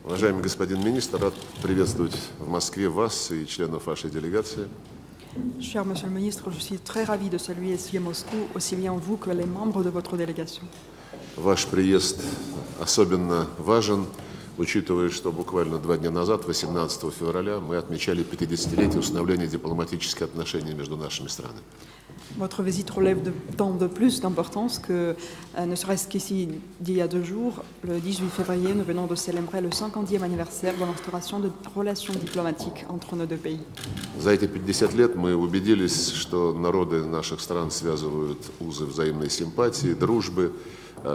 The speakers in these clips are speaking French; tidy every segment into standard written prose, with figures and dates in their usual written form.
Уважаемый господин министр, рад приветствовать в Москве вас и членов вашей делегации. Cher Monsieur le Ministre, je suis très ravi de saluer ici à Moscou aussi bien vous que les membres de votre délégation. Ваш приезд особенно важен, учитывая, что буквально 2 дня назад, 18 февраля, мы отмечали 50-летие установления дипломатических отношений между нашими странами. Votre visite relève d'autant de plus d'importance que, ne serait-ce qu'ici, d'il y a 2 jours, le 18 février, nous venons de célébrer le 50e anniversaire de l'instauration de relations diplomatiques entre nos deux pays. За эти 50 лет мы убедились, что народы наших стран связывают узы взаимной симпатии, дружбы,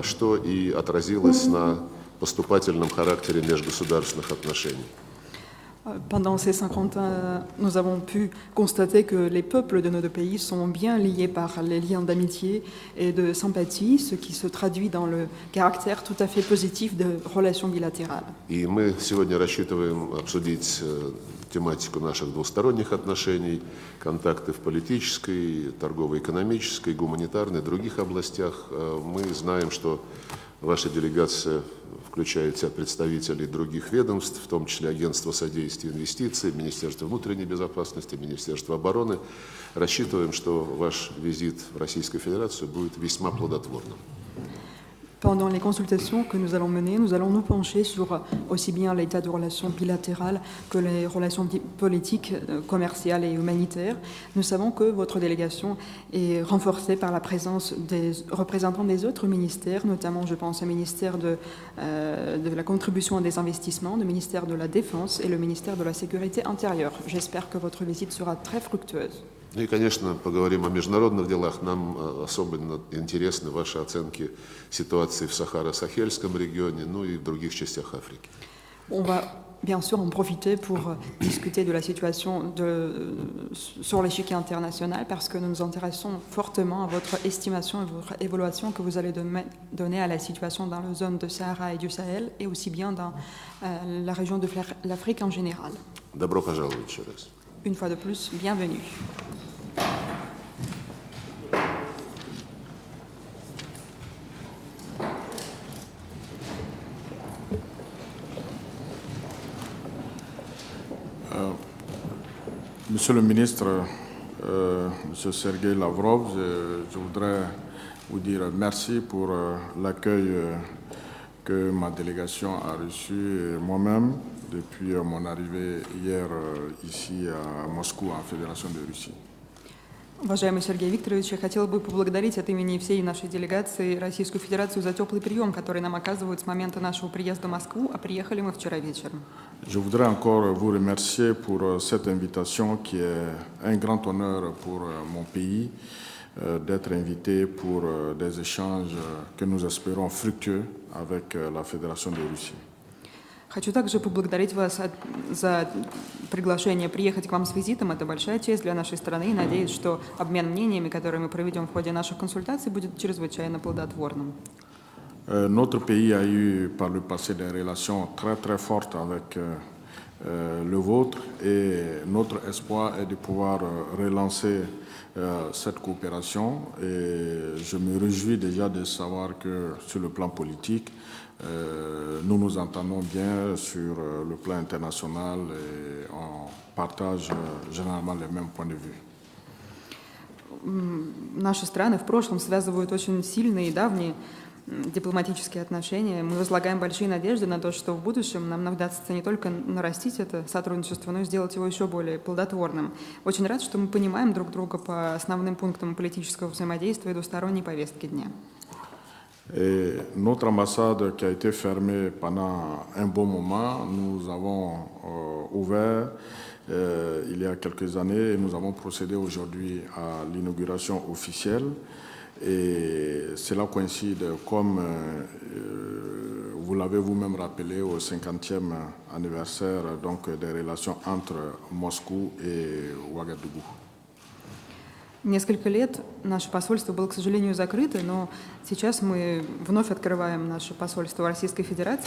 что и отразилось на поступательном характере межгосударственных отношений. Pendant ces 50 ans, nous avons pu constater que les peuples de nos deux pays sont bien liés par les liens d'amitié et de sympathie, ce qui se traduit dans le caractère tout à fait positif de relations bilatérales. И мы сегодня рассчитываем обсудить тематику наших двусторонних отношений, контакты в политической, торгово-экономической, гуманитарной, других областях. Мы знаем, что ваша делегация включает в себя представителей других ведомств, в том числе Агентство содействия инвестиций, Министерство внутренней безопасности, Министерство обороны. Рассчитываем, что ваш визит в Российскую Федерацию будет весьма плодотворным. Pendant les consultations que nous allons mener, nous allons nous pencher sur aussi bien l'état de relations bilatérales que les relations politiques, commerciales et humanitaires. Nous savons que votre délégation est renforcée par la présence des représentants des autres ministères, notamment je pense au ministère de la contribution à des investissements, le ministère de la Défense et le ministère de la Sécurité intérieure. J'espère que votre visite sera très fructueuse. Ну и, конечно, поговорим о международных делах. Нам особенно интересны ваши оценки ситуации в Сахаро-Сахельском регионе, ну и в других частях Африки. On va bien sûr en profiter pour discuter de la situation sur l'échiquier international parce que nous nous intéressons fortement à votre estimation et votre évaluation que vous allez donner à la situation dans la zone de Sahara et du Sahel et aussi bien dans la région de l'Afrique en général. Добро пожаловать еще раз. Une fois de plus, bienvenue. Monsieur le ministre, Monsieur Sergei Lavrov, je voudrais vous dire merci pour l'accueil que ma délégation a reçu moi-même depuis mon arrivée hier ici à Moscou, en Fédération de Russie. Уважаемый Сергей Викторович, я хотела бы поблагодарить от имени всей нашей делегации Российскую Федерацию за теплый прием, который нам оказывают с момента нашего приезда в Москву, а приехали мы вчера вечером. Je voudrais encore vous remercier pour cette invitation qui est un grand honneur pour mon pays d'être invité pour des échanges que nous espérons fructueux avec la Fédération de Russie. Хочу также поблагодарить вас за приглашение приехать к вам с визитом. Это большая честь для нашей страны и надеюсь, что обмен мнениями, который мы проведем в ходе наших консультаций, будет чрезвычайно плодотворным. Notre pays a eu par le passé des relations très très fortes avec le vôtre et notre espoir est de pouvoir relancer cette coopération et je me réjouis déjà de savoir que sur le plan politique, nous nous entendons bien sur le plan international et on partage généralement les mêmes points de vue. Наши страны в прошлом связывают очень сильные и давние дипломатические отношения. Мы возлагаем большие надежды на то, что в будущем нам удастся не только нарастить это сотрудничество, но и сделать его еще более плодотворным. Очень рад, что мы понимаем друг друга по основным пунктам политического взаимодействия и двусторонней повестки дня. Et notre ambassade qui a été fermée pendant un bon moment, nous avons ouvert il y a quelques années et nous avons procédé aujourd'hui à l'inauguration officielle. Et cela coïncide, comme vous l'avez vous-même rappelé, au 50e anniversaire donc, des relations entre Moscou et Ouagadougou. Несколько лет наше посольство было, к сожалению, закрыто, но сейчас мы вновь открываем наше посольство Российской Федерации.